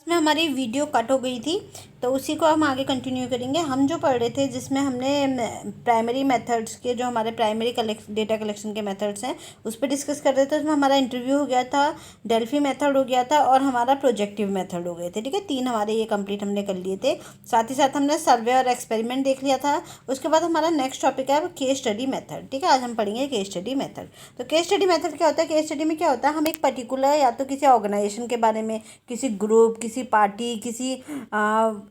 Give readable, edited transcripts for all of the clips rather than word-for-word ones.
में हमारी video cut हो गई थी, तो उसी को हम आगे कंटिन्यू करेंगे। हम जो पढ़ रहे थे जिसमें हमने प्राइमरी मेथड्स के, जो हमारे प्राइमरी डेटा कलेक्शन के मेथड्स हैं, उस पर डिस्कस कर रहे थे। उसमें हमारा इंटरव्यू हो गया था, डेल्फी मेथड हो गया था और हमारा प्रोजेक्टिव मेथड हो गए थे। ठीक है, 3 हमारे ये कंप्लीट हमने कर लिए थे। साथ ही साथ हमने सर्वे और एक्सपेरिमेंट देख लिया था। उसके बाद हमारा नेक्स्ट टॉपिक है केस स्टडी मेथड। ठीक है, आज हम पढ़ेंगे केस स्टडी मेथड। तो केस स्टडी मेथड क्या होता है? केस स्टडी में क्या होता है, हम एक पर्टिकुलर या तो किसी ऑर्गेनाइजेशन के बारे में, किसी ग्रुप, किसी पार्टी, किसी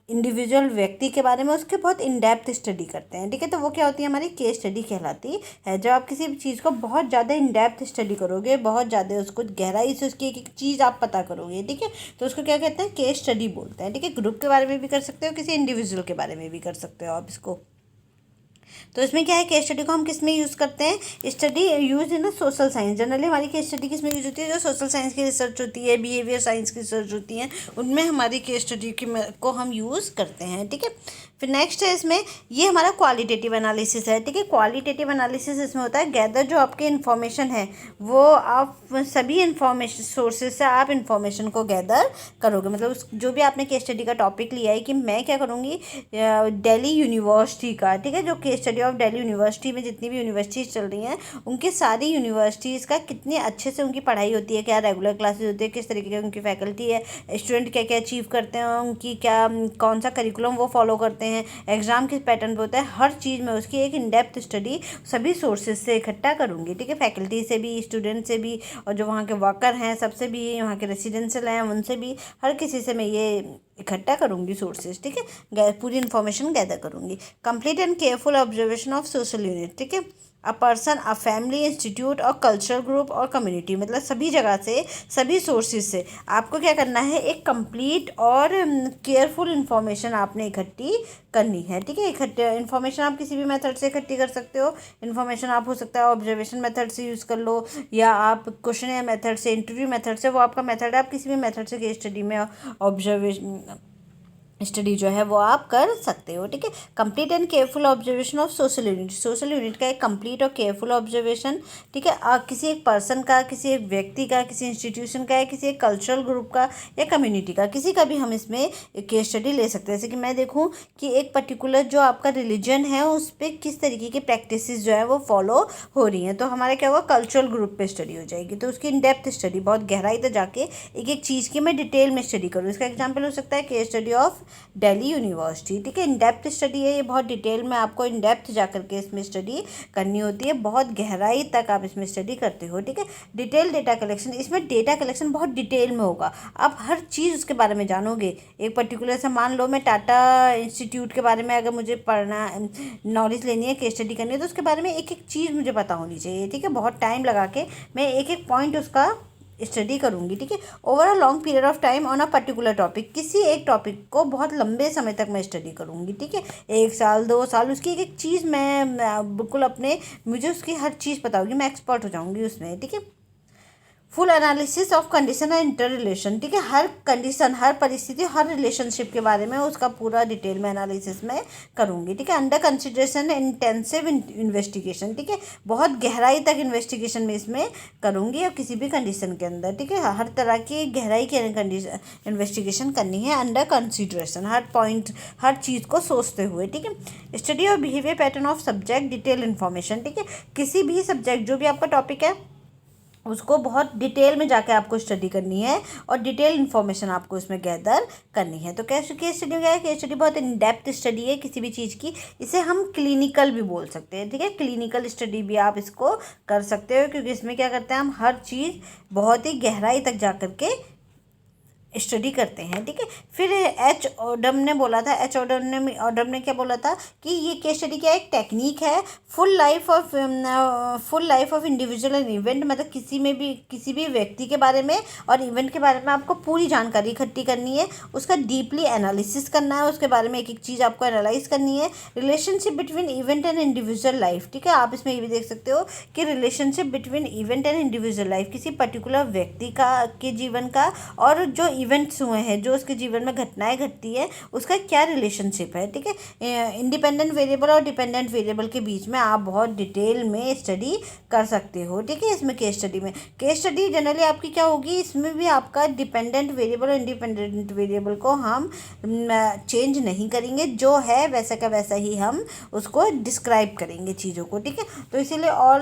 इंडिविजुअल व्यक्ति के बारे में उसके बहुत इन डेप्थ स्टडी करते हैं। ठीक है, तो वो क्या होती है, हमारी केस स्टडी कहलाती है। जब आप किसी चीज़ को बहुत ज़्यादा इन डेप्थ स्टडी करोगे, बहुत ज़्यादा उसको गहराई से उसकी एक एक चीज़ आप पता करोगे, ठीक है, तो उसको क्या कहते हैं, केस स्टडी बोलते हैं। ठीक है, ग्रुप के बारे में भी कर सकते हो, किसी इंडिविजुअल के बारे में भी कर सकते हो आप इसको। तो इसमें क्या है, केस स्टडी को हम किस में यूज़ करते हैं? Study use in social science. Generally हमारी केस स्टडी किस में यूज होती है? जो सोशल साइंस की रिसर्च होती है, बिहेवियर साइंस की रिसर्च होती है, उनमें हमारी केस स्टडी को हम यूज़ करते हैं। ठीक है, फिर नेक्स्ट है इसमें, ये हमारा क्वालिटेटिव एनालिसिस है। ठीक है, क्वालिटेटिव एनालिसिस इसमें होता है गैदर जो आपके इन्फॉर्मेशन है वो आप सभी इन्फॉर्मेशन सोर्सेज से आप इन्फॉर्मेशन को गैदर करोगे। मतलब जो भी आपने केस स्टडी का टॉपिक लिया है कि मैं क्या करूँगी, दिल्ली यूनिवर्सिटी का, ठीक है, जो case study of Delhi university में जितनी भी यूनिवर्सिटीज़ चल रही हैं उनकी सारी यूनिवर्सिटीज़ का कितने अच्छे से उनकी पढ़ाई होती है, क्या रेगुलर क्लासेस होती है, किस तरीके की उनकी फैकल्टी है, स्टूडेंट क्या क्या अचीव करते हैं, उनकी क्या कौन सा करिकुलम वो फॉलो करते हैं, एग्ज़ाम किस पैटर्न पे होता है, हर चीज़ में उसकी एक इन डेप्थ स्टडी सभी सोर्सेज से इकट्ठा करूँगी। ठीक है, फैकल्टी से भी, स्टूडेंट से भी, और जो वहाँ के वर्कर हैं सबसे भी, वहाँ के रेसिडेंशियल हैं उनसे भी, हर किसी से मैं ये इकट्ठा करूँगी सोर्सेज। ठीक है, पूरी इन्फॉर्मेशन गैदर करूँगी। Complete and careful observation of social unit. ठीक है, a person, a family, institute और कल्चरल ग्रुप और कम्युनिटी, मतलब सभी जगह से, सभी सोर्सेज से आपको क्या करना है, एक कंप्लीट और केयरफुल इन्फॉर्मेशन आपने इकट्ठी करनी है। ठीक है, इकट्ठे इन्फॉर्मेशन आप किसी भी मेथड से इकट्ठी कर सकते हो। इन्फॉर्मेशन आप हो सकता है ऑब्जर्वेशन मेथड से यूज़ कर लो, या आप क्वेश्चन मेथड से, इंटरव्यू मेथड से, वो आपका मेथड है, आप किसी भी मेथड से केस स्टडी में ऑब्जर्वेशन स्टडी जो है वो आप कर सकते हो। ठीक है, complete and careful observation of social unit. Social unit का एक कंप्लीट और केयरफुल ऑब्जर्वेशन, ठीक है, किसी एक पर्सन का, किसी एक व्यक्ति का, किसी इंस्टीट्यूशन का, या किसी एक कल्चरल ग्रुप का या कम्युनिटी का, किसी का भी हम इसमें केस स्टडी ले सकते हैं। जैसे कि मैं देखूँ कि एक पर्टिकुलर जो आपका रिलीजन है उस पर किस तरीके की प्रैक्टिसेस जो है वो फॉलो हो रही हैं, तो हमारा क्या होगा, कल्चरल ग्रुप पे स्टडी हो जाएगी। तो उसकी इन डेप्थ स्टडी, बहुत गहराई तक जाके एक एक चीज़ की मैं डिटेल में स्टडी करूँ। इसका एग्जाम्पल हो सकता है case study of Delhi university. ठीक है, इन डेप्थ स्टडी है, ये बहुत डिटेल में आपको इन डेप्थ जा करके इसमें स्टडी करनी होती है, बहुत गहराई तक आप इसमें स्टडी करते हो। ठीक है, डिटेल डेटा कलेक्शन, इसमें डेटा कलेक्शन बहुत डिटेल में होगा, आप हर चीज़ उसके बारे में जानोगे। एक पर्टिकुलर से मान लो मैं टाटा इंस्टीट्यूट के बारे में अगर मुझे पढ़ना, नॉलेज लेनी है, केस स्टडी करनी है, तो उसके बारे में एक एक चीज़ मुझे पता होनी चाहिए। ठीक है, बहुत टाइम लगा के मैं एक एक पॉइंट उसका स्टडी करूँगी। ठीक है, over a long period of time on a particular topic, किसी एक टॉपिक को बहुत लंबे समय तक मैं स्टडी करूँगी। ठीक है, 1 साल 2 साल, उसकी एक एक चीज़ मैं बिल्कुल अपने, मुझे उसकी हर चीज़ पता होगी, मैं एक्सपर्ट हो जाऊँगी उसमें। ठीक है, full analysis of condition and inter relation. ठीक है, हर कंडीशन, हर परिस्थिति, हर रिलेशनशिप के बारे में उसका पूरा डिटेल में एनालिसिस में करूँगी। ठीक है, अंडर कंसिडरेशन इंटेंसिव इन्वेस्टिगेशन। ठीक है, बहुत गहराई तक इन्वेस्टिगेशन में इसमें करूँगी, और किसी भी कंडीशन के अंदर, ठीक है, हर तरह की गहराई की कंडीशन इन्वेस्टिगेशन करनी है। अंडर कंसिडरेशन, हर पॉइंट, हर चीज़ को सोचते हुए। ठीक है, study of behaviour pattern of subject, detail information. ठीक है, किसी भी सब्जेक्ट, जो भी आपका टॉपिक है उसको बहुत डिटेल में जाके आपको स्टडी करनी है, और डिटेल इन्फॉर्मेशन आपको इसमें गैदर करनी है। तो केस स्टडी क्या है, केस स्टडी बहुत इन डेप्थ स्टडी है किसी भी चीज़ की। इसे हम क्लिनिकल भी बोल सकते हैं। ठीक है, क्लिनिकल स्टडी भी आप इसको कर सकते हो, क्योंकि इसमें क्या करते हैं, हम हर चीज़ बहुत ही गहराई तक जा करके स्टडी करते हैं। ठीक है, फिर एच ओडम ने बोला था, ओडम ने क्या बोला था कि ये केस स्टडी क्या एक टेक्निक है, full life of individual and event, मतलब किसी भी व्यक्ति के बारे में और इवेंट के बारे में आपको पूरी जानकारी इकट्ठी करनी है, उसका डीपली एनालिसिस करना है, उसके बारे में एक एक चीज़ आपको एनालाइज करनी है। Relationship between event and individual life. ठीक है, आप इसमें ये भी देख सकते हो कि relationship between event and individual life, किसी पर्टिकुलर व्यक्ति का के जीवन का और जो इवेंट्स हुए हैं, जो उसके जीवन में घटनाएं घटती है, उसका क्या रिलेशनशिप है, ठीक है। इंडिपेंडेंट वेरिएबल और डिपेंडेंट वेरिएबल के बीच में आप बहुत डिटेल में स्टडी कर सकते हो, ठीक है। इसमें केस स्टडी जनरली आपकी क्या होगी, इसमें भी आपका डिपेंडेंट वेरिएबल और इंडिपेंडेंट वेरिएबल को हम चेंज नहीं करेंगे, जो है वैसा का वैसा ही हम उसको डिस्क्राइब करेंगे चीज़ों को, ठीक है। तो इसीलिए ऑल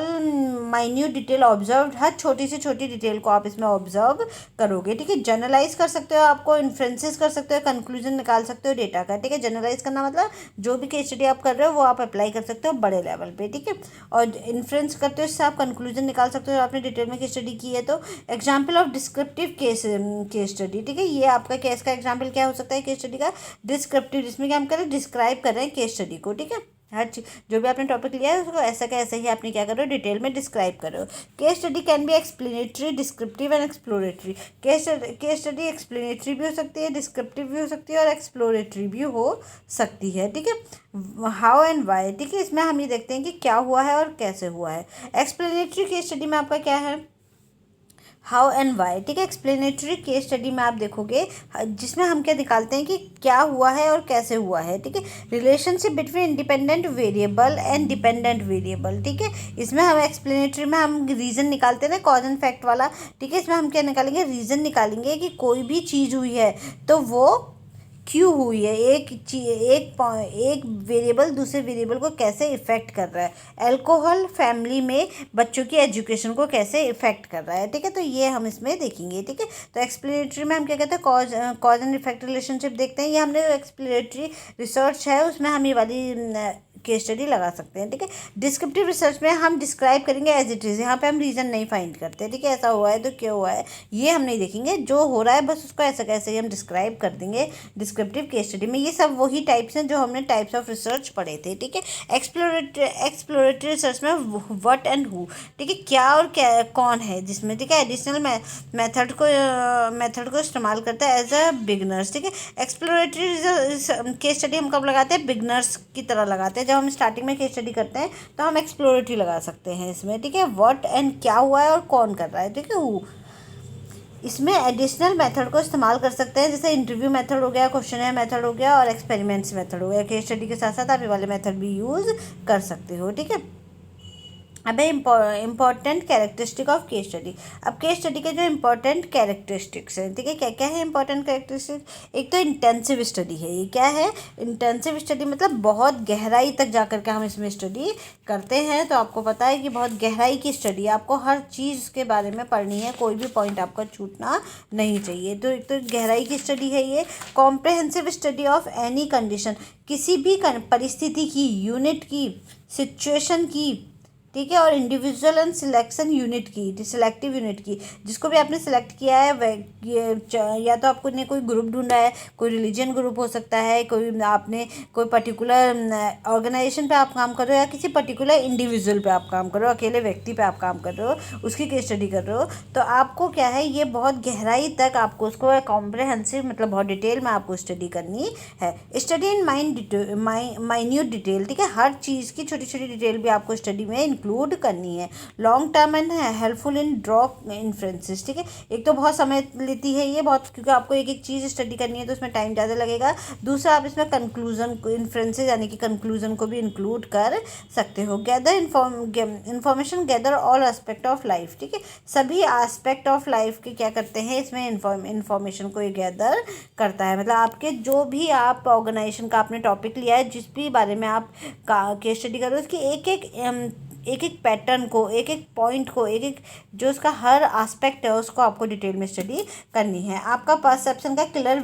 माइन्यूट डिटेल ऑब्जर्व, हर छोटी से छोटी डिटेल को आप इसमें ऑब्जर्व करोगे, ठीक है। जनरलाइज कर सकते हो, आपको इन्फ्रेंसेस कर सकते हो, कंक्लूजन निकाल सकते हो डेटा का, ठीक है। जनरलाइज करना मतलब जो भी केस स्टडी आप कर रहे हो वो आप अप्लाई कर सकते हो बड़े लेवल पे, ठीक है। और इन्फ्रेंस करते हो, इससे आप कंक्लूजन निकाल सकते हो, आपने डिटेल में केस स्टडी की है तो। Example of descriptive case study, ठीक है। ये आपका केस का एग्जाम्पल क्या हो सकता है केस स्टडी का, डिस्क्रिप्टिव, जिसमें क्या हम कर रहे हैं, डिस्क्राइब कर रहे हैं केस स्टडी को, ठीक है। हर चीज जो भी आपने टॉपिक लिया है उसको ऐसा का ऐसा ही आपने क्या करो, डिटेल में डिस्क्राइब करो। Case study can be explanatory, descriptive and exploratory. Case study explanatory भी हो सकती है, डिस्क्रिप्टिव भी हो सकती है और एक्सप्लोरेटरी भी हो सकती है, ठीक है। हाउ एंड वाई, ठीक है। इसमें हम ये देखते हैं कि क्या हुआ है और कैसे हुआ है। एक्सप्लेनेटरी केस स्टडी में आपका क्या है, हाउ एंड वाई, ठीक है। एक्सप्लेनेटरी केस स्टडी में आप देखोगे जिसमें हम क्या निकालते हैं कि क्या हुआ है और कैसे हुआ है, ठीक है। Relationship between independent variable and dependent variable, ठीक है। इसमें हम एक्सप्लेनेटरी में हम रीज़न निकालते हैं ना, कॉज एंड फैक्ट वाला, ठीक है। इसमें हम क्या निकालेंगे, रीज़न निकालेंगे कि कोई भी चीज़ हुई है तो वो क्यों हुई है, एक वेरिएबल दूसरे वेरिएबल को कैसे इफ़ेक्ट कर रहा है। अल्कोहल फैमिली में बच्चों की एजुकेशन को कैसे इफ़ेक्ट कर रहा है, ठीक है। तो ये हम इसमें देखेंगे, ठीक है। तो एक्सप्लेनेटरी में हम क्या कहते हैं, कॉज एंड इफेक्ट रिलेशनशिप देखते हैं। ये हमने एक्सप्लेनेटरी रिसर्च है उसमें हम ये वाली केस स्टडी लगा सकते हैं, ठीक है। डिस्क्रिप्टिव रिसर्च में हम डिस्क्राइब करेंगे एज इट इज़, यहाँ पे हम रीज़न नहीं फाइंड करते, ठीक है। ऐसा हुआ है तो क्यों हुआ है ये हम नहीं देखेंगे, जो हो रहा है बस उसको ऐसा कैसे ही हम डिस्क्राइब कर देंगे डिस्क्रिप्टिव केस स्टडी में। ये सब वही टाइप्स हैं जो हमने टाइप्स ऑफ रिसर्च पढ़े थे, ठीक है। एक्सप्लोरेटरी रिसर्च में व्हाट एंड हु, ठीक है, क्या और क्या कौन है जिसमें, ठीक है। एडिशनल मेथड को इस्तेमाल करता है एज अ बिगनर्स, ठीक है। एक्सप्लोरेटरी केस स्टडी हम कब लगाते हैं, बिगनर्स की तरह लगाते हैं। जब हम स्टार्टिंग में केस स्टडी करते हैं तो हम एक्सप्लोरेटरी लगा सकते हैं इसमें, ठीक है। व्हाट एंड क्या हुआ है और कौन कर रहा है, ठीक है। हु, इसमें एडिशनल मेथड को इस्तेमाल कर सकते हैं, जैसे इंटरव्यू मेथड हो गया, क्वेश्चनर मेथड हो गया और एक्सपेरिमेंट्स मेथड हो गया। केस स्टडी के साथ साथ आप ये वाले मेथड भी यूज़ कर सकते हो, ठीक है। अब important characteristic of case study. अब केस स्टडी के जो इम्पोर्टेंट कैरेक्टरिस्टिक्स हैं, ठीक है। क्या क्या है इम्पोर्टेंट कैरेक्टरिस्टिक, एक तो इंटेंसिव स्टडी है। ये क्या है, इंटेंसिव स्टडी मतलब बहुत गहराई तक जा कर के हम इसमें स्टडी करते हैं। तो आपको पता है कि बहुत गहराई की स्टडी, आपको हर चीज़ के बारे में पढ़नी है, कोई भी पॉइंट आपका छूटना नहीं चाहिए। तो एक तो गहराई की स्टडी है ये। Comprehensive study of any condition, किसी भी परिस्थिति की, यूनिट की, सिचुएशन की, ठीक है। और इंडिविजुअल एंड सिलेक्शन यूनिट की, सिलेक्टिव यूनिट की, जिसको भी आपने सिलेक्ट किया है या तो आपको ने कोई ग्रुप ढूंढा है, कोई रिलीजियन ग्रुप हो सकता है, कोई आपने कोई पर्टिकुलर ऑर्गेनाइजेशन पे आप काम कर रहे हो या किसी पर्टिकुलर इंडिविजुअल पे आप काम कर रहे हो, अकेले व्यक्ति पे आप काम कर रहे हो, उसकी केस स्टडी कर रहे हो। तो आपको क्या है, ये बहुत गहराई तक आपको उसको कॉम्प्रहेंसिव मतलब बहुत डिटेल में आपको स्टडी करनी है। स्टडी इन माइन्यूट डिटेल, ठीक है। हर चीज़ की छोटी छोटी डिटेल भी आपको स्टडी में इंक्लूड करनी है। Long term and helpful in draw inferences, ठीक है। एक तो बहुत समय लेती है ये बहुत, क्योंकि आपको एक एक चीज़ स्टडी करनी है तो उसमें टाइम ज़्यादा लगेगा। दूसरा, आप इसमें कंक्लूजन इन्फ्रेंसेस यानी कि कंक्लूजन को भी इंक्लूड कर सकते हो। Gather information, gather all aspect of life, ठीक है। सभी एस्पेक्ट ऑफ लाइफ के क्या करते हैं इसमें इंफॉर्मेशन को ये गैदर करता है। मतलब आपके जो भी आप ऑर्गेनाइजेशन का आपने टॉपिक लिया है, जिस भी बारे में आप केस स्टडी कर रहे हो, उसकी एक एक पैटर्न को, एक एक पॉइंट को, एक एक जो उसका हर एस्पेक्ट है उसको आपको डिटेल में स्टडी करनी है। आपका परसेप्शन का क्लियर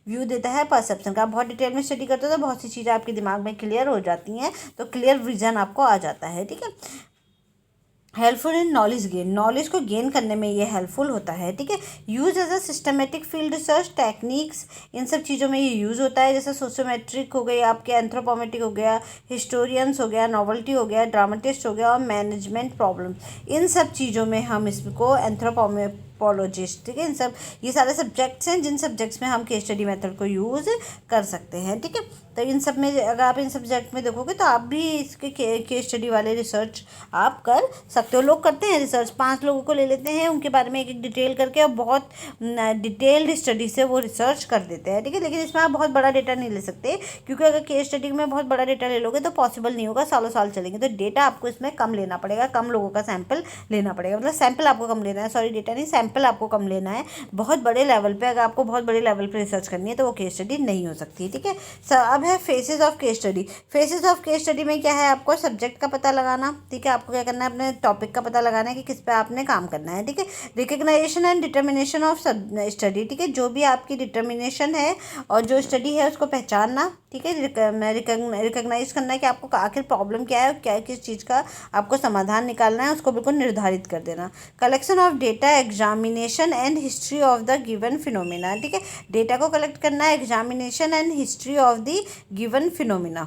व्यू देता है। परसेप्शन का आप बहुत डिटेल में स्टडी करते हो तो बहुत सी चीज़ें आपके दिमाग में क्लियर हो जाती हैं, तो क्लियर विजन आपको आ जाता है, ठीक है। Helpful in knowledge gain, knowledge को गेन करने में ये हेल्पफुल होता है, ठीक है। Use as a systematic field research techniques, इन सब चीज़ों में ये यूज़ होता है। जैसे सोशियोमेट्रिक हो गई आपके, एंथ्रोपोमेट्रिक हो गया, हिस्टोरियंस हो गया, नॉवल्टी हो गया, ड्रामेटिस्ट हो गया और मैनेजमेंट प्रॉब्लम, इन सब चीज़ों में हम इसको एंथ्रोपोलॉजिस्ट, ठीक है। इन सब ये सारे सब्जेक्ट्स हैं जिन सब्जेक्ट्स में हम केस स्टडी मेथड को यूज़ कर सकते हैं, ठीक है। तो इन सब में अगर आप इन सब्जेक्ट में देखोगे तो आप भी इसके केस स्टडी वाले रिसर्च आप कर सकते हो। लोग करते हैं रिसर्च, 5 लोगों को ले लेते हैं, उनके बारे में एक डिटेल करके और बहुत डिटेल्ड स्टडी से वो रिसर्च कर देते हैं, ठीक है। लेकिन इसमें आप बहुत बड़ा डेटा नहीं ले सकते, क्योंकि अगर केस स्टडी में बहुत बड़ा डेटा ले लोगे तो पॉसिबल नहीं होगा, सालों साल चलेंगे। तो डेटा आपको इसमें कम लेना पड़ेगा, कम लोगों का सैंपल लेना पड़ेगा, मतलब सैंपल आपको कम लेना है, सॉरी डेटा नहीं, सैंपल आपको कम लेना है। बहुत बड़े लेवल पे अगर आपको बहुत बड़े लेवल पे रिसर्च करनी है तो वो केस स्टडी नहीं हो सकती, ठीक है। अब है faces of case study. Faces of case study में क्या है, आपको सब्जेक्ट का पता लगाना, ठीक है। आपको क्या करना है, अपने टॉपिक का पता लगाना है कि किस पे आपने काम करना है, ठीक है। Recognisation and determination of study, ठीक है। जो भी आपकी डिटर्मिनेशन है और जो स्टडी है उसको पहचानना, ठीक है। रिकग्नाइज करना है कि आपको आखिर प्रॉब्लम क्या है, क्या किस चीज़ का आपको समाधान निकालना है, उसको बिल्कुल निर्धारित कर देना। Collection of data, examination and history of the given phenomena, ठीक है। डेटा को कलेक्ट करना है, examination and history of the given phenomena,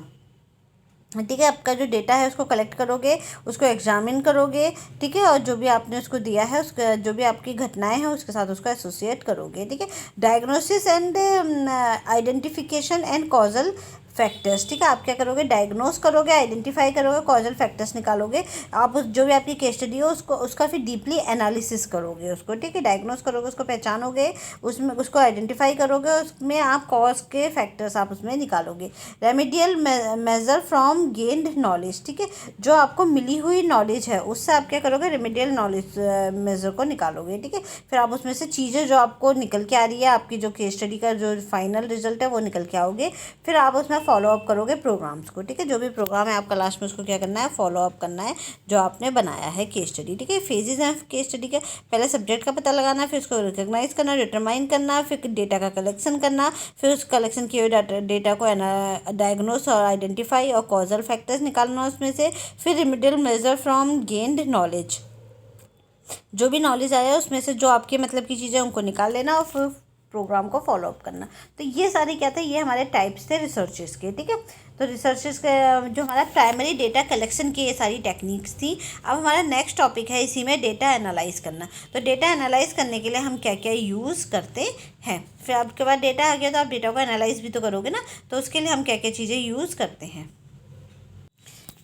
ठीक है। आपका जो डेटा है उसको कलेक्ट करोगे, उसको एग्जामिन करोगे, ठीक है। और जो भी आपने उसको दिया है, उसका जो भी आपकी घटनाएं हैं उसके साथ उसको एसोसिएट करोगे, ठीक है। Diagnosis and identification and causal factors, ठीक है। आप क्या करोगे, डायग्नोस करोगे, आइडेंटिफाई करोगे, कॉजल फैक्टर्स निकालोगे। आप उस जो भी आपकी केस स्टडी हो उसको उसका फिर डीपली एनालिसिस करोगे उसको, ठीक है। डायग्नोस करोगे, उसको पहचानोगे, उसमें उसको आइडेंटिफाई करोगे, उसमें आप कॉज के फैक्टर्स आप उसमें निकालोगे। Remedial measure from gained knowledge, ठीक है। जो आपको मिली हुई नॉलेज है उससे आप क्या करोगे, रेमेडियल नॉलेज मेजर को निकालोगे, ठीक है। फिर आप उसमें से चीज़ें जो आपको निकल के आ रही है, आपकी जो केस स्टडी का जो फाइनल रिजल्ट है वो निकल के आओगे। फिर आप उसमें फॉलो अप करोगे प्रोग्राम्स को, ठीक है। जो भी प्रोग्राम है आपका लास्ट में उसको क्या करना है, फॉलो अप करना है जो आपने बनाया है केस स्टडी, ठीक है। फेजेस हैं केस स्टडी के, पहले सब्जेक्ट का पता लगाना, फिर उसको रिकॉग्नाइज करना, डिटरमाइन करना, फिर डेटा का कलेक्शन करना, फिर उस कलेक्शन किए हुए डेटा को डायग्नोस और आइडेंटिफाई और कॉजल फैक्टर्स निकालना उसमें से, फिर remedial measure from gained knowledge, जो भी नॉलेज आया उसमें से जो आपके मतलब की चीज़ें उनको निकाल लेना और फिर प्रोग्राम को फॉलो अप करना। तो ये सारे क्या थे, ये हमारे टाइप्स थे रिसर्चेस के, ठीक है। तो रिसर्चेस के जो हमारा प्राइमरी डेटा कलेक्शन की ये सारी टेक्निक्स थी। अब हमारा नेक्स्ट टॉपिक है इसी में डेटा एनालाइज करना। तो डेटा एनालाइज करने के लिए हम क्या क्या यूज़ करते हैं, फिर आपके पास डेटा आ गया तो आप डेटा को एनालाइज भी तो करोगे ना, तो उसके लिए हम क्या क्या चीज़ें यूज़ करते हैं,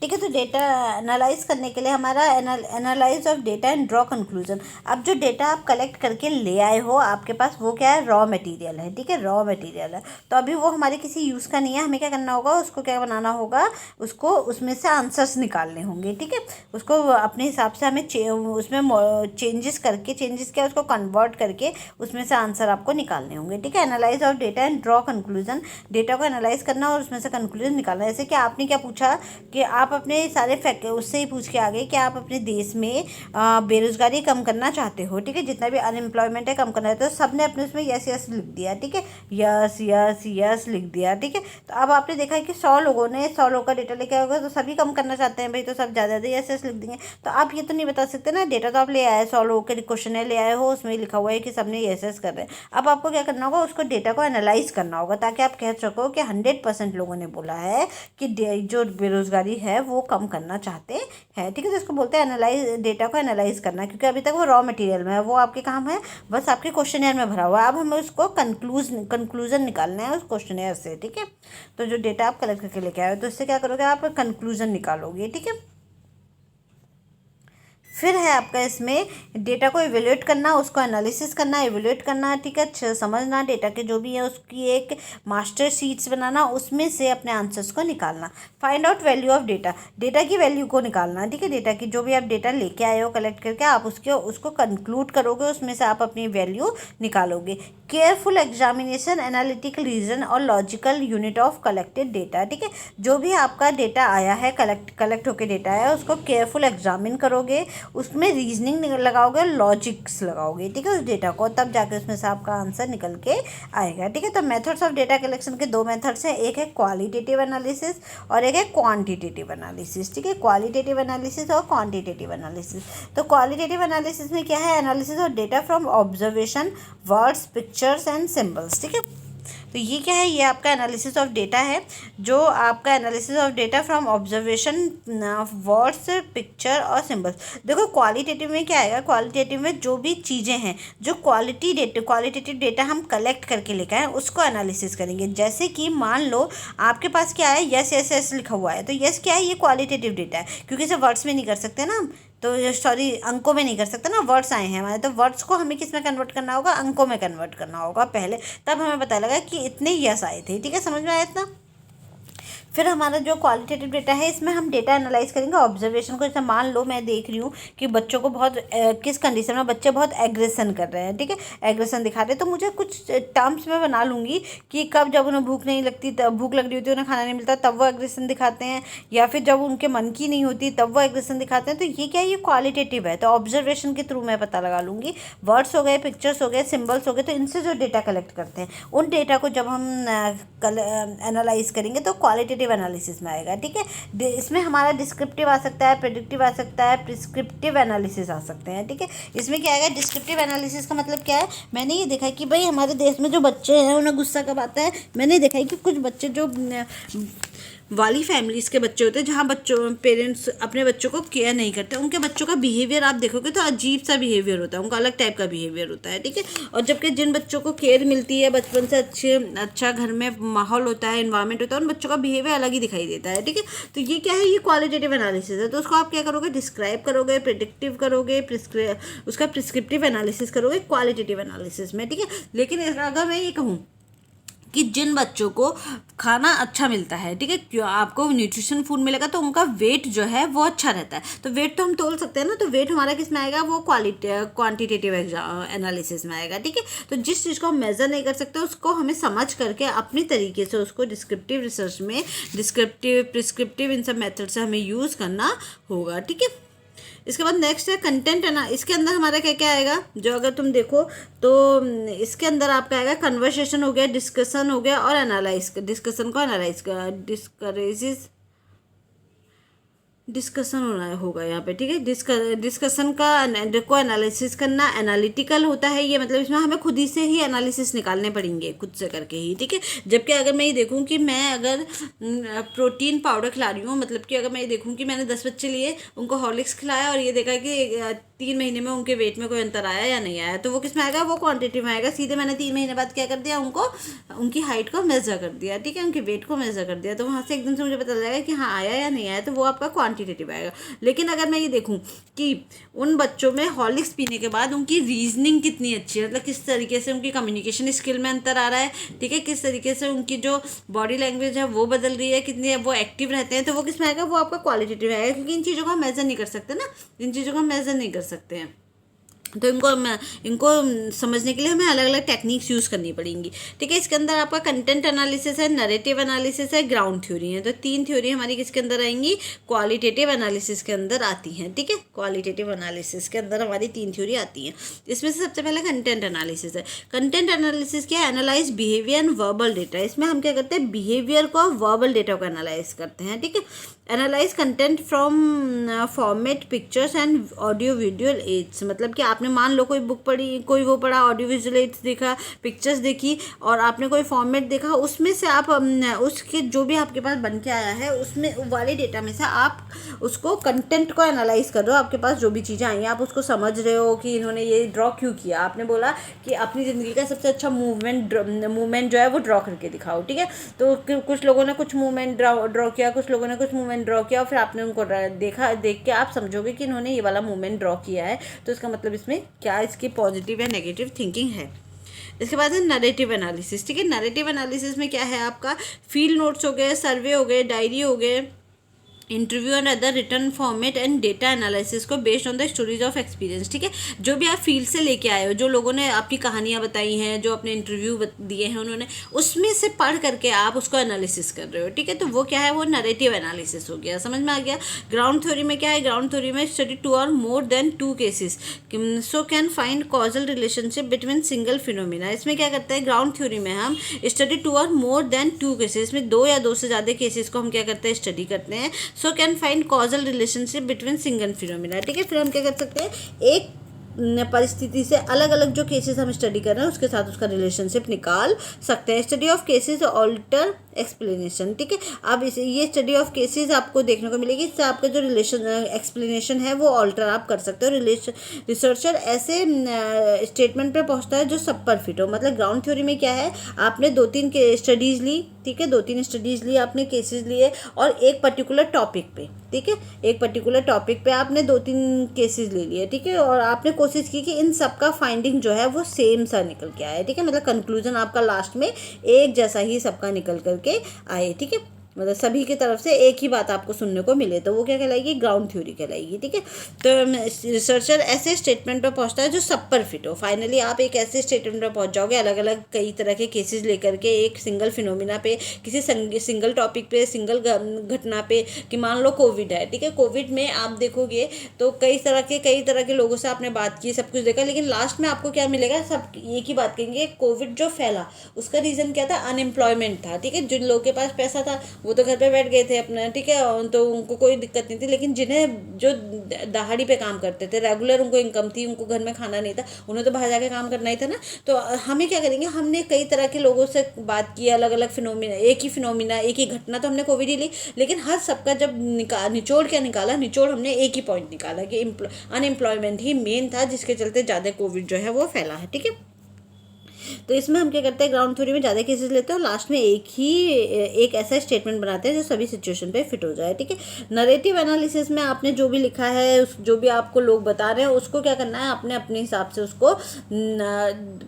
ठीक है। तो डेटा एनालाइज करने के लिए हमारा analyse of data and draw conclusion. अब जो डेटा आप कलेक्ट करके ले आए हो आपके पास वो क्या है, रॉ मटेरियल है, ठीक है। रॉ मटेरियल है तो अभी वो हमारे किसी यूज़ का नहीं है, हमें क्या करना होगा, उसको क्या बनाना होगा, उसको उसमें से आंसर्स निकालने होंगे, ठीक है। उसको अपने हिसाब से हमें उसमें चेंजेस करके, चेंजेस क्या उसको कन्वर्ट करके उसमें से आंसर आपको निकालने होंगे, ठीक है। Analyse of data and draw conclusion, data को एनालाइज करना और उसमें से कंक्लूजन निकालना। जैसे कि आपने क्या पूछा कि आप अपने सारे फैक्ट उससे ही पूछ के आ गए कि आप अपने देश में बेरोजगारी कम करना चाहते हो, ठीक है। जितना भी अनएम्प्लॉयमेंट है कम करना है, तो सबने अपने उसमें यस यस लिख दिया, ठीक है। यस यस यस लिख दिया, ठीक है। तो अब आपने देखा है कि 100 लोगों ने 100 लोगों का डेटा लेके आएगा तो सभी कम करना चाहते हैं भाई, तो सब ज़्यादा यस यस लिख देंगे। तो आप ये तो नहीं बता सकते ना, डेटा तो आप ले आए, 100 लोगों के क्वेश्चन ले आए हो, उसमें लिखा हुआ है कि सबने यस यस कर रहे हैं। अब आपको क्या करना होगा, उसको डेटा को एनालाइज करना होगा ताकि आप कह सको कि 100% लोगों ने बोला है कि जो बेरोजगारी है वो कम करना चाहते हैं, ठीक है। तो इसको बोलते हैं एनालाइज, डेटा को एनालाइज करना, क्योंकि अभी तक वो रॉ मटेरियल में है, वो आपके काम है बस आपके क्वेश्चनर में भरा हुआ है। अब हमें उसको कंक्लूजन निकालना है उस क्वेश्चनर से, ठीक है। तो जो डेटा आप कलेक्ट करके लेके आए हो तो इससे क्या करोगे, आप कंक्लूजन निकालोगे, ठीक है। फिर है आपका इसमें डेटा को इवेल्यूएट करना, उसको एनालिसिस करना, इवेल्यूएट करना, ठीक है, समझना डेटा के जो भी है उसकी एक मास्टर शीट्स बनाना, उसमें से अपने आंसर्स को निकालना। Find out value of data, data की वैल्यू को निकालना, ठीक है। डेटा की जो भी आप डेटा लेके आए हो कलेक्ट करके, आप उसको कंक्लूड करोगे, उसमें से आप अपनी वैल्यू निकालोगे। केयरफुल एग्जामिनेशन, एनालिटिकल रीजन और logical unit of collected data, ठीक है। जो भी आपका डेटा आया है, कलेक्ट होकर डेटा आया है, उसको केयरफुल एग्जामिन करोगे, उसमें रीजनिंग लगाओगे, लॉजिक्स लगाओगे, ठीक है, उस डेटा को, तब जाके उसमें से आपका आंसर निकल के आएगा, ठीक है। तो मेथड्स ऑफ डेटा कलेक्शन के 2 मेथड्स हैं, एक है क्वालिटेटिव एनालिसिस और एक है क्वांटिटेटिव एनालिसिस, ठीक है। क्वालिटेटिव एनालिसिस और क्वांटिटेटिव एनालिसिस। तो क्वालिटेटिव एनालिसिस में क्या है, analysis of data from observation, words, pictures and symbols, ठीक है। तो ये क्या है, ये आपका एनालिसिस ऑफ डेटा है, जो आपका analysis of data from observation words, picture और सिंबल्स। देखो क्वालिटेटिव में क्या आएगा, क्वालिटेटिव में जो भी चीज़ें हैं, जो क्वालिटेटिव डेटा हम कलेक्ट करके लेकर आए उसको एनालिसिस करेंगे। जैसे कि मान लो आपके पास क्या है, यस यस यस लिखा हुआ है, तो यस क्या है, ये क्वालिटेटिव डेटा है, क्योंकि इसे वर्ड्स में नहीं कर सकते ना हम, तो सॉरी अंकों में नहीं कर सकते ना, वर्ड्स आए हैं हमारे, तो वर्ड्स को हमें किस में कन्वर्ट करना होगा, अंकों में कन्वर्ट करना होगा पहले, तब हमें पता लगा कि इतने यस आए थे। ठीक है, समझ में आया इतना। फिर हमारा जो क्वालिटेटिव डेटा है, इसमें हम डेटा एनालाइज करेंगे ऑब्जर्वेशन को। जैसे मान लो मैं देख रही हूँ कि बच्चों को बहुत किस कंडीशन में बच्चे बहुत एग्रेशन कर रहे हैं, ठीक है, एग्रेशन दिखा रहे हैं, तो मुझे कुछ टर्म्स में बना लूँगी कि कब जब उन्हें भूख नहीं लगती, तब भूख लग रही होती है, उन्हें खाना नहीं मिलता, तब वो एग्रेशन दिखाते हैं, या फिर जब उनके मन की नहीं होती तब वो एग्रेशन दिखाते हैं। तो ये क्या है, ये क्वालिटेटिव है, तो ऑब्जर्वेशन के थ्रू मैं पता लगा लूँगी। वर्ड्स हो गए, पिक्चर्स हो गए, सिम्बल्स हो गए, तो इनसे जो डेटा कलेक्ट करते हैं, उन डेटा को जब हम एनालाइज करेंगे तो क्वालिटेटिव एनालिसिस में आएगा। ठीक है, इसमें हमारा डिस्क्रिप्टिव आ सकता है, प्रेडिक्टिव आ सकता है, प्रिस्क्रिप्टिव एनालिसिस आ सकते हैं। ठीक है, इसमें क्या आएगा, डिस्क्रिप्टिव एनालिसिस का मतलब क्या है, मैंने ये देखा है कि भाई हमारे देश में जो बच्चे हैं उन्हें गुस्सा कब आता है। मैंने देखा है कि कुछ बच्चे जो वाली फैमिलीज़ के बच्चे होते हैं, जहाँ पेरेंट्स अपने बच्चों को केयर नहीं करते, उनके बच्चों का बिहेवियर आप देखोगे तो अजीब सा बिहेवियर होता है, उनका अलग टाइप का बिहेवियर होता है। ठीक है, और जबकि जिन बच्चों को केयर मिलती है बचपन से, अच्छा घर में माहौल होता है, इन्वायरमेंट होता है, उन बच्चों का बिहेवियर अलग ही दिखाई देता है। ठीक है, तो ये क्या है, ये क्वालिटेटिव एनालिसिस है। तो उसको आप क्या करोगे, डिस्क्राइब करोगे, प्रेडिक्टिव करोगे, उसका प्रिस्क्रिप्टिव एनालिसिस करोगे क्वालिटेटिव एनालिसिस में। ठीक है, लेकिन अगर मैं ये कहूँ कि जिन बच्चों को खाना अच्छा मिलता है, ठीक है, क्यों आपको न्यूट्रिशन फूड मिलेगा, तो उनका वेट जो है वो अच्छा रहता है, तो वेट तो हम तोल सकते हैं ना, तो वेट हमारा किस में आएगा, वो क्वांटिटेटिव एनालिसिस में आएगा। ठीक है, तो जिस चीज़ को हम मेज़र नहीं कर सकते उसको हमें समझ करके अपनी तरीके से उसको डिस्क्रिप्टिव रिसर्च में, डिस्क्रिप्टिव, प्रिस्क्रिप्टिव, इन सब मेथड से हमें यूज़ करना होगा। ठीक है, इसके बाद नेक्स्ट है कंटेंट इसके अंदर हमारा क्या क्या आएगा, जो अगर तुम देखो तो इसके अंदर आपका आएगा कन्वर्सेशन हो गया, डिस्कशन हो गया, और एनालाइज, डिस्कशन को एनालाइज कर, डिस्कशन होगा यहाँ पे। ठीक है, डिस्कशन को एनालिसिस करना एनालिटिकल होता है ये, मतलब इसमें हमें खुद ही से ही एनालिसिस निकालने पड़ेंगे, खुद से करके ही। ठीक है, जबकि अगर मैं ये देखूँ कि मैं अगर प्रोटीन पाउडर खिला रही हूँ, मतलब कि अगर मैं ये देखूँ कि मैंने 10 बच्चे लिए, उनको हॉर्लिक्स खिलाया और ये देखा कि 3 महीने में उनके वेट में कोई अंतर आया या नहीं आया, तो वो किस में आएगा, वो क्वांटिटी में आएगा। सीधे मैंने 3 महीने बाद क्या कर दिया, उनको उनकी हाइट को मेजर कर दिया, ठीक है, उनके वेट को मेजर कर दिया, तो वहाँ से एकदम से मुझे पता लगेगा कि हाँ आया या नहीं आया, तो वो आपका क्वांटिटेटिव आएगा। लेकिन अगर मैं ये देखूँ कि उन बच्चों में हॉर्लिक्स पीने के बाद उनकी रीजनिंग कितनी अच्छी है, मतलब किस तरीके से उनकी कम्युनिकेशन स्किल में अंतर आ रहा है, ठीक है, किस तरीके से उनकी जो बॉडी लैंग्वेज है वो बदल रही है, कितनी वो एक्टिव रहते हैं, तो वो किस में आएगा, वो आपका क्वालिटेटिव आएगा। क्योंकि इन चीज़ों को हम मेजर नहीं कर सकते ना, इन चीज़ों को हम मेजर नहीं कर सकते हैं, तो इनको समझने के लिए हमें अलग अलग टेक्निक्स यूज़ करनी पड़ेंगी। ठीक है, इसके अंदर आपका कंटेंट एनालिसिस है, नरेटिव एनालिसिस है, ग्राउंड थ्योरी है। तो 3 थ्योरी हमारी किसके अंदर आएंगी, क्वालिटेटिव एनालिसिस के अंदर आती हैं। ठीक है, क्वालिटेटिव एनालिसिस के अंदर हमारी 3 थ्योरी आती हैं। इसमें से सबसे पहले कंटेंट एनालिसिस है। कंटेंट एनालिसिस क्या है, analyse behaviour and verbal data. इसमें हम क्या करते हैं, बिहेवियर को, वर्बल डेटा को एनालाइज करते हैं। ठीक है, analyse content from format, pictures and audio visual aids. मतलब कि आपने मान लो कोई बुक पढ़ी, कोई वो पढ़ा, ऑडियो विजुअल एड्स देखा, पिक्चर्स देखी, और आपने कोई फॉर्मेट देखा, उसमें से आप उसके जो भी आपके पास बन के आया है उसमें वाले डेटा में से आप उसको कंटेंट को एनालाइज कर रहे हो। आपके पास जो भी चीज़ें आई हैं आप उसको समझ रहे हो कि इन्होंने ये ड्रॉ क्यों किया। आपने बोला कि अपनी ज़िंदगी का सबसे अच्छा मूवमेंट जो है वो ड्रॉ करके दिखाओ। ठीक है, तो कुछ लोगों ने कुछ मूवमेंट ड्रॉ किया, कुछ लोगों ने कुछ मूवमेंट ड्रॉ किया, और फिर आपने उनको देख के आप समझोगे कि इन्होंने ये वाला मूवमेंट ड्रॉ किया है, तो इसका मतलब इसमें क्या इसकी पॉजिटिव या नेगेटिव थिंकिंग है। इसके बाद है नरेटिव एनालिसिस। ठीक है, नरेटिव एनालिसिस में क्या है, आपका फील्ड नोट्स हो गए, सर्वे हो गए, डायरी हो गए, interview and other return format and data analysis को based on the stories of experience. ठीक है, जो भी आप फील्ड से लेके आए हो, जो लोगों ने आपकी कहानियाँ बताई हैं, जो अपने इंटरव्यू दिए हैं उन्होंने, उसमें से पढ़ करके आप उसको एनालिसिस कर रहे हो। ठीक है, तो वो क्या है, वो नरेटिव एनालिसिस हो गया। समझ में आ गया। ग्राउंड थ्योरी में क्या है, ग्राउंड थ्योरी में स्टडी 2 और more than 2 cases so can find causal relationship between single phenomena. इसमें क्या करते हैं, ग्राउंड थ्योरी में हम स्टडी 2 और मोर देन 2 केसेस, इसमें 2 या 2 से ज़्यादा केसेस को हम क्या करते हैं, स्टडी करते हैं। So can find causal relationship between single phenomena. ठीक है, फिर हम क्या कर सकते हैं, एक परिस्थिति से अलग अलग जो केसेस हम स्टडी कर रहे हैं उसके साथ उसका रिलेशनशिप निकाल सकते हैं। Study of cases alter explanation, ठीक है। अब इस ये स्टडी ऑफ केसेस आपको देखने को मिलेगी, इससे आपका जो रिलेशन एक्सप्लेनेशन है वो ऑल्टर आप कर सकते हो। रिसर्चर ऐसे स्टेटमेंट पे पहुंचता है जो सब पर फिट हो। मतलब ग्राउंड थ्योरी में क्या है, आपने 2-3 के स्टडीज़ ली, ठीक है, 2-3 स्टडीज़ ली, आपने केसेस लिए और एक पर्टिकुलर टॉपिक पे, ठीक है, एक पर्टिकुलर टॉपिक पे आपने 2-3 केसेस ले लिए, ठीक है, और आपने कोशिश की कि इन सब का फाइंडिंग जो है वो सेम सा निकल के आए, ठीक है, मतलब कंक्लूजन आपका लास्ट में एक जैसा ही सबका निकल करके आए, ठीक है, मतलब सभी की तरफ से एक ही बात आपको सुनने को मिले, तो वो क्या कहलाएगी, ग्राउंड थ्योरी कहलाएगी, ठीक है। तो रिसर्चर ऐसे स्टेटमेंट पर पहुंचता है जो सब पर फिट हो। फाइनली आप एक ऐसे स्टेटमेंट पर पहुंच जाओगे अलग अलग कई तरह के केसेस लेकर के एक सिंगल फिनोमिना पे, किसी सिंगल टॉपिक पे, सिंगल घटना पे, कि मान लो कोविड है, ठीक है, कोविड में आप देखोगे तो कई तरह के लोगों से आपने बात की, सब कुछ देखा, लेकिन लास्ट में आपको क्या मिलेगा, सब एक ही बात कहेंगे, कोविड जो फैला उसका रीज़न क्या था, अनएम्प्लॉयमेंट था, ठीक है। जिन लोगों के पास पैसा था वो तो घर पे बैठ गए थे अपना, ठीक है, तो उनको कोई दिक्कत नहीं थी, लेकिन जिन्हें जो दहाड़ी पे काम करते थे, रेगुलर उनको इनकम थी, उनको घर में खाना नहीं था, उन्हें तो बाहर जाके काम करना ही था ना। तो हमें क्या करेंगे, हमने कई तरह के लोगों से बात की, अलग अलग फिनोमिना, एक ही घटना तो हमने कोविड ही ली, लेकिन हर सबका जब निचोड़ क्या निकाला, निचोड़ हमने एक ही पॉइंट निकाला कि अनएम्प्लॉयमेंट ही मेन था जिसके चलते ज़्यादा कोविड जो है वो फैला है, ठीक है। तो इसमें हम क्या करते हैं, ग्राउंड थ्योरी में ज़्यादा केसेस लेते हैं और लास्ट में एक ऐसा स्टेटमेंट बनाते हैं जो सभी सिचुएशन पे फिट हो जाए, ठीक है। नरेटिव एनालिसिस में आपने जो भी लिखा है, जो भी आपको लोग बता रहे हैं, उसको क्या करना है, आपने अपने हिसाब से उसको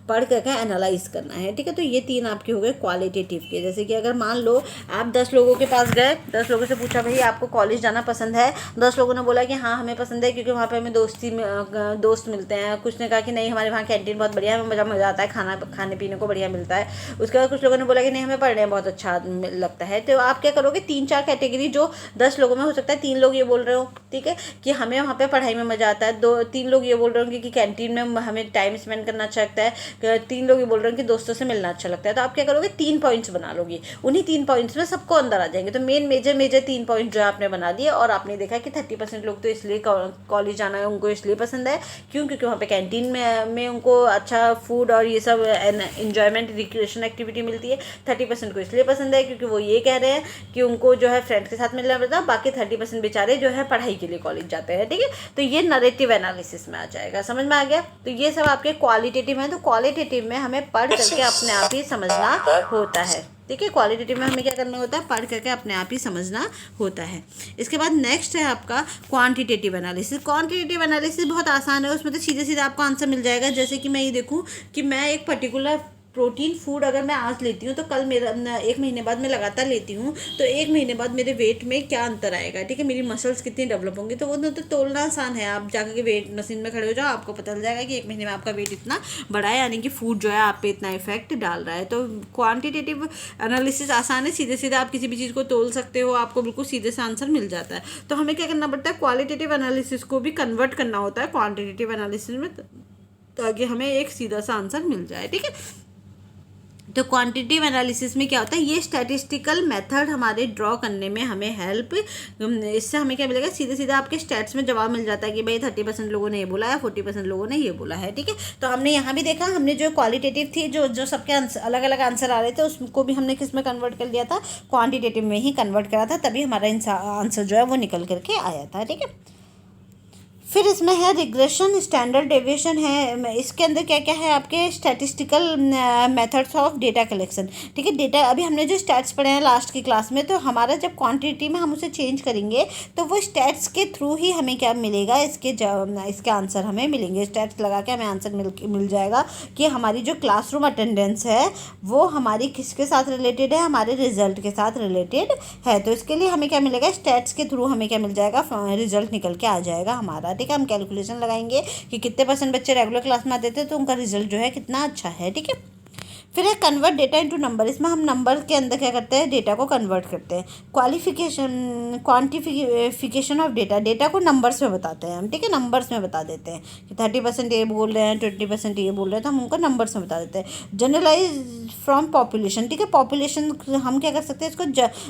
पढ़ करके एनालाइज करना है, ठीक है। तो ये 3 आपके हो गए क्वालिटेटिव के। जैसे कि अगर मान लो आप 10 लोगों के पास गए, 10 लोगों से पूछा भाई आपको कॉलेज जाना पसंद है, 10 लोगों ने बोला कि हाँ हमें पसंद है क्योंकि वहाँ पे हमें दोस्त मिलते हैं, कुछ ने कहा कि नहीं हमारे वहाँ कैंटीन बहुत बढ़िया है, हमें मज़ा आता है, खाने पीने को बढ़िया मिलता है। उसके बाद कुछ लोगों ने बोला कि नहीं हमें पढ़ने में बहुत अच्छा लगता है। तो आप क्या करोगे, 3-4 कैटेगरी, जो 10 लोगों में हो सकता है 3 लोग ये बोल रहे हो, ठीक है, कि हमें वहाँ पे पढ़ाई में मज़ा आता है, 2-3 लोग ये बोल रहे हो कि कैंटीन में हमें टाइम स्पेंड करना अच्छा लगता है, 3 लोग ये बोल रहे हो कि दोस्तों से मिलना अच्छा लगता है। तो आप क्या करोगे, 3 पॉइंट्स बना लोगे, उन्हीं 3 पॉइंट्स में सबको अंदर आ जाएंगे। तो मेजर 3 पॉइंट जो है आपने बना दिए और आपने देखा कि 30% लोग तो इसलिए कॉलेज जाना है उनको इसलिए पसंद है, क्यों, क्योंकि वहाँ पे कैंटीन में उनको अच्छा फूड और ये सब इंजॉयमेंट रिक्रिएशन एक्टिविटी मिलती है। 30% को इसलिए पसंद है क्योंकि वो ये कह रहे हैं कि उनको जो है फ्रेंड्स के साथ मिलना पड़ता है, बाकी 30% बेचारे जो है पढ़ाई के लिए कॉलेज जाते हैं, ठीक है। तो ये नरेटिव एनालिसिस में आ जाएगा, समझ में आ गया। तो ये सब आपके क्वालिटेटिव हैं। तो क्वालिटेटिव में हमें पढ़ करके अपने आप ही समझना होता है, ठीक है। क्वालिटेटिव में हमें क्या करना होता है, पढ़ करके अपने आप ही समझना होता है। इसके बाद नेक्स्ट है आपका क्वांटिटेटिव एनालिसिस। क्वांटिटेटिव एनालिसिस बहुत आसान है, उसमें तो सीधे सीधे आपको आंसर मिल जाएगा। जैसे कि मैं ये देखूँ कि मैं एक पर्टिकुलर प्रोटीन फूड अगर मैं आज लेती हूँ तो कल मेरा 1 महीने बाद मैं लगातार लेती हूँ तो 1 महीने बाद मेरे वेट में क्या अंतर आएगा, ठीक है, मेरी मसल्स कितनी डेवलप होंगी। तो वो तो तोलना आसान है, आप जाकर के वेट मशीन में खड़े हो जाओ, आपको पता चल जाएगा कि 1 महीने में आपका वेट इतना बढ़ा है, यानी कि फूड जो है आप पे इतना इफेक्ट डाल रहा है। तो क्वांटिटेटिव एनालिसिस आसान है, सीधे सीधे आप किसी भी चीज़ को तोल सकते हो, आपको बिल्कुल सीधे से आंसर मिल जाता है। तो हमें क्या करना पड़ता है, क्वालिटेटिव एनालिसिस को भी कन्वर्ट करना होता है क्वान्टिटेटिव एनालिसिस में, ताकि हमें एक सीधा सा आंसर मिल जाए, ठीक है। तो क्वांटिटेटिव एनालिसिस में क्या होता है, ये स्टैटिस्टिकल मेथड हमारे ड्रॉ करने में हमें हेल्प, इससे हमें क्या मिलेगा, सीधे सीधे आपके स्टैट्स में जवाब मिल जाता है कि भाई 30% लोगों ने ये बोला है, 40% लोगों ने ये बोला है, ठीक है। तो हमने यहाँ भी देखा, हमने जो क्वालिटेटिव थी, जो सबके अलग अलग आंसर आ रहे थे, उसको भी हमने किस में कन्वर्ट कर लिया था, क्वान्टिटेटिव में ही कन्वर्ट करा था, तभी हमारा आंसर जो है वो निकल करके आया था, ठीक है। फिर इसमें है रिग्रेशन, स्टैंडर्ड डेविएशन है। इसके अंदर क्या क्या है, आपके statistical methods of data collection, ठीक है। डेटा अभी हमने जो स्टैट्स पढ़े हैं लास्ट की क्लास में, तो हमारा जब क्वांटिटी में हम उसे चेंज करेंगे तो वो स्टैट्स के थ्रू ही हमें क्या मिलेगा, इसके आंसर हमें मिलेंगे। स्टैट्स लगा के हमें आंसर मिल जाएगा कि हमारी जो क्लासरूम अटेंडेंस है वो हमारी किसके साथ रिलेटेड है, हमारे रिजल्ट के साथ रिलेटेड है। तो इसके लिए हमें क्या मिलेगा, स्टैट्स के थ्रू हमें क्या मिल जाएगा, रिजल्ट निकल के आ जाएगा हमारा, ठीक है। हम कैलकुलेशन लगाएंगे कि कितने % बच्चे रेगुलर क्लास में आते थे तो उनका रिजल्ट जो है कितना अच्छा है, ठीक है। फिर है कन्वर्ट डेटा इनटू नंबर, इसमें हम नंबर के अंदर क्या करते हैं, डेटा को कन्वर्ट करते हैं। क्वांटिफिकेशन ऑफ डेटा, डेटा को नंबर्स में बताते हैं हम, ठीक है, नंबर्स में बता देते हैं कि 30% ये बोल रहे हैं, 20% ये बोल रहे हैं, तो हम उनको नंबर्स में बता देते हैं। जनरलाइज फ्रॉम पॉपुलेशन, ठीक है, पॉपुलेशन हम क्या कर सकते हैं, इसको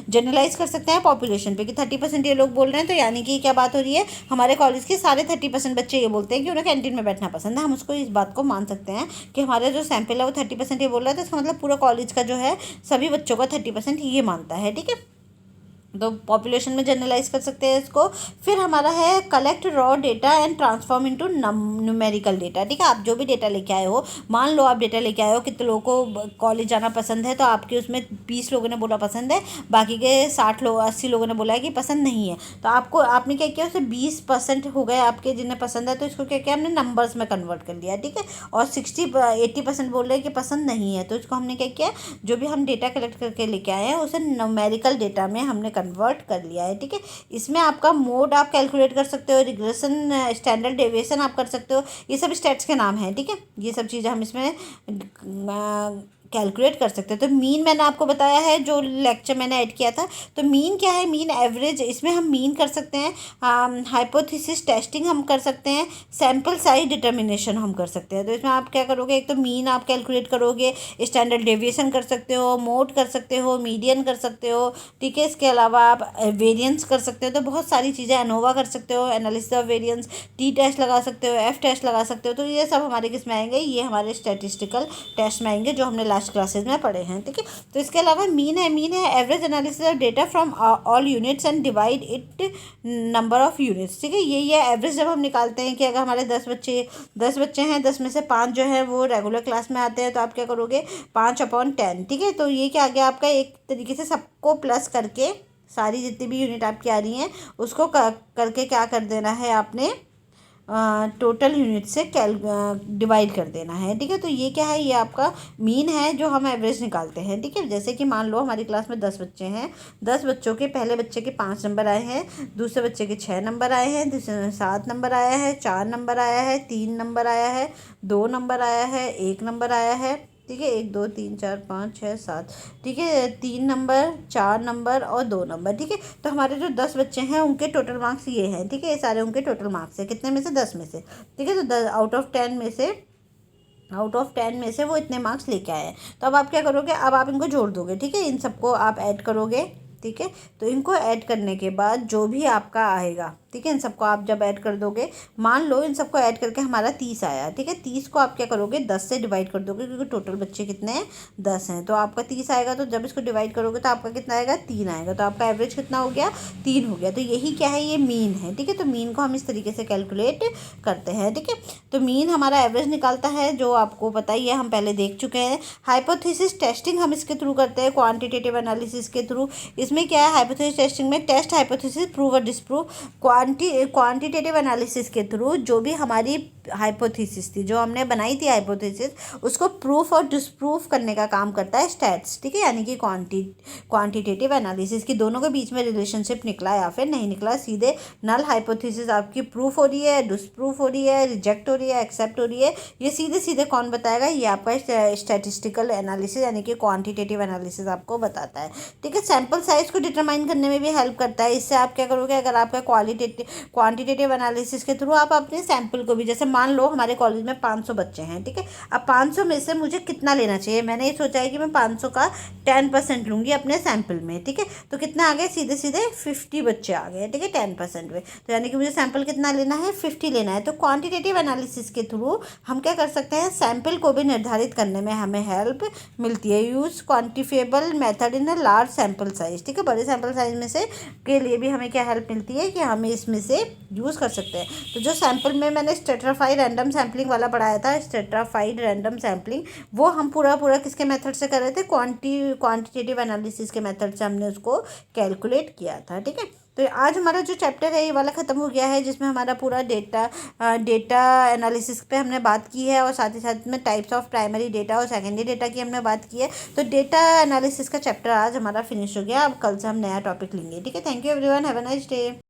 जनरलाइज कर सकते हैं पॉपुलेशन पे कि 30% ये लोग बोल रहे हैं, तो यानी कि क्या बात हो रही है, हमारे कॉलेज के सारे 30% बच्चे ये बोलते हैं कि उन्हें कैंटीन में बैठना पसंद है। हम उसको इस बात को मान सकते हैं कि हमारा जो सैंपल है वो 30% ये बोल रहा है, तो इसका मतलब पूरा कॉलेज का जो है सभी बच्चों का 30% ये मानता है, ठीक है। तो पॉपुलेशन में जनरलाइज कर सकते हैं इसको। फिर हमारा है collect raw data and transform into numerical data, ठीक है। आप जो भी डेटा लेके आए हो, मान लो आप डेटा लेके आए हो कितने लोगों को कॉलेज जाना पसंद है, तो आपके उसमें 20 लोगों ने बोला पसंद है, बाकी के 80 लोगों ने बोला है कि पसंद नहीं है। तो आपने क्या किया, उसे 20% हो गए आपके जिन्हें पसंद है, तो इसको क्या किया हमने नंबर्स में कन्वर्ट कर लिया, ठीक है। और 80% बोल रहे हैं कि पसंद नहीं है, तो इसको हमने क्या किया, जो भी हम डेटा कलेक्ट करके लेके आए हैं उसे न्यूमेरिकल डेटा में हमने कन्वर्ट कर लिया है, ठीक है। इसमें आपका मोड आप कैलकुलेट कर सकते हो, रिग्रेशन, स्टैंडर्ड डेविएशन आप कर सकते हो, ये सब स्टेट्स के नाम हैं, ठीक है। ये सब चीज़ें हम इसमें कैलकुलेट कर सकते हैं। तो मीन मैंने आपको बताया है, जो लेक्चर मैंने ऐड किया था। तो मीन क्या है, मीन एवरेज, इसमें हम मीन कर सकते हैं, हाइपोथेसिस टेस्टिंग हम कर सकते हैं, सैम्पल साइज डिटर्मिनेशन हम कर सकते हैं। तो इसमें आप क्या करोगे, एक तो मीन आप कैलकुलेट करोगे, स्टैंडर्ड डेविएशन कर सकते हो, मोड कर सकते हो, मीडियन कर सकते हो, ठीक है। इसके अलावा आप वेरिएंस कर सकते हो, तो बहुत सारी चीज़ें, एनोवा कर सकते हो, analysis of variance, T test लगा सकते हो, एफ टेस्ट लगा सकते हो। तो ये सब हमारे किस में आएंगे, ये हमारे स्टैटिस्टिकल टेस्ट में आएंगे, जो हमने लास्ट क्लासेस में पढ़े हैं, ठीक है। तो इसके अलावा मीन है average analysis of data from all units and divide it number of units, ठीक है। ये एवरेज जब हम निकालते हैं कि अगर हमारे 10 बच्चे हैं, 10 में से 5 जो है वो रेगुलर क्लास में आते हैं, तो आप क्या करोगे, 5/10, ठीक है। तो ये क्या आ गया आपका, एक तरीके से सबको प्लस करके सारी जितनी भी यूनिट आपकी आ रही हैं उसको करके क्या कर देना है आपने, टोटल यूनिट से डिवाइड कर देना है, ठीक है। तो ये क्या है, ये आपका मीन है जो हम एवरेज निकालते हैं, ठीक है। जैसे कि मान लो हमारी क्लास में 10 बच्चे हैं, 10 बच्चों के पहले बच्चे के 5 नंबर आए हैं, दूसरे बच्चे के 6 नंबर आए हैं, दूसरे में 7 नंबर आया है, 4 नंबर आया है, 3 नंबर आया है, 2 नंबर आया है, 1 नंबर आया है, ठीक है। 1 2 3 4 5 6 7, ठीक है। 3 नंबर, 4 नंबर और 2 नंबर, ठीक है। तो हमारे जो 10 बच्चे हैं उनके टोटल मार्क्स ये हैं, ठीक है। ये सारे उनके टोटल मार्क्स हैं, कितने में से, 10 में से, ठीक है। तो 10 आउट ऑफ 10 में से वो इतने मार्क्स लेके आए हैं। तो अब आप क्या करोगे, अब आप इनको जोड़ दोगे, ठीक है। इन सबको आप ऐड करोगे, ठीक है। तो इनको ऐड करने के बाद जो भी आपका आएगा, ठीक है, इन सबको आप जब ऐड कर दोगे, मान लो इन सबको ऐड करके हमारा 30 आया, ठीक है। 30 को आप क्या करोगे, 10 से डिवाइड कर दोगे, क्योंकि टोटल बच्चे कितने हैं, 10 हैं। तो आपका 30 आएगा, तो जब इसको डिवाइड करोगे तो आपका कितना आएगा, 3 आएगा। तो आपका एवरेज कितना हो गया, 3 हो गया। तो यही क्या है, ये मीन है, ठीक है। तो मीन को हम इस तरीके से कैलकुलेट करते हैं, ठीक है। तो मीन हमारा एवरेज निकालता है, जो आपको पता ही है, हम पहले देख चुके हैं। हाइपोथेसिस टेस्टिंग हम इसके थ्रू करते हैं, क्वान्टिटेटिव एनालिसिस के थ्रू। इसमें क्या है, हाइपोथेसिस टेस्टिंग में टेस्ट हाइपोथेसिस, प्रूव और डिसप्रूव। क्वांटिटेटिव एनालिसिस के थ्रू जो भी हमारी हाइपोथेसिस थी, जो हमने बनाई थी हाइपोथेसिस, उसको प्रूफ और डिसप्रूफ करने का काम करता है स्टैट्स, ठीक है। यानी कि क्वांटिटेटिव एनालिसिस की दोनों के बीच में रिलेशनशिप निकला या फिर नहीं निकला, सीधे नल हाइपोथेसिस आपकी प्रूफ हो रही है, डिसप्रूफ हो रही है, रिजेक्ट हो रही है, एक्सेप्ट हो रही है, ये सीधे सीधे कौन बताएगा, ये आपका स्टैटिस्टिकल एनालिसिस यानी कि क्वांटिटेटिव एनालिसिस आपको बताता है, ठीक है। सैम्पल साइज को डिटरमाइन करने में भी हेल्प करता है। इससे आप क्या करोगे, अगर आपका क्वांटिटेटिव एनालिसिस के थ्रू आप अपने सैंपल को भी, जैसे मान लो हमारे कॉलेज में 500 बच्चे हैं, ठीक है। अब 500 में से मुझे कितना लेना चाहिए, मैंने ये सोचा है कि मैं 500 का 10% लूँगी अपने सैंपल में, ठीक है। तो कितना आ गया, सीधे सीधे 50 बच्चे आ गए, ठीक है, 10% में। तो यानी कि मुझे सैंपल कितना लेना है, 50 लेना है। तो क्वांटिटेटिव एनालिसिस के थ्रू हम क्या कर सकते हैं, सैंपल को भी निर्धारित करने में हमें हेल्प मिलती है। Use quantifiable method in a large sample size, ठीक है। बड़े सैंपल साइज में से के लिए भी हमें क्या हेल्प मिलती है कि हमें इसमें से यूज़ कर सकते हैं। तो जो सैंपल में मैंने स्ट्रेटिफाइड रैंडम सैम्पलिंग वाला पढ़ाया था, स्ट्रेटिफाइड रैंडम सैम्पलिंग, वो हम पूरा किसके मेथड से कर रहे थे, क्वांटिटेटिव एनालिसिस के मेथड से हमने उसको कैलकुलेट किया था, ठीक है। तो आज हमारा जो चैप्टर है ये वाला ख़त्म हो गया है, जिसमें हमारा पूरा डेटा एनालिसिस पे हमने बात की है, और साथ ही साथ में टाइप्स ऑफ प्राइमरी डेटा और सेकेंडरी डेटा की हमने बात की है। तो डेटा एनालिसिस का चैप्टर आज हमारा फिनिश हो गया। अब कल से हम नया टॉपिक लेंगे, ठीक है। Thank you everyone, have a nice day.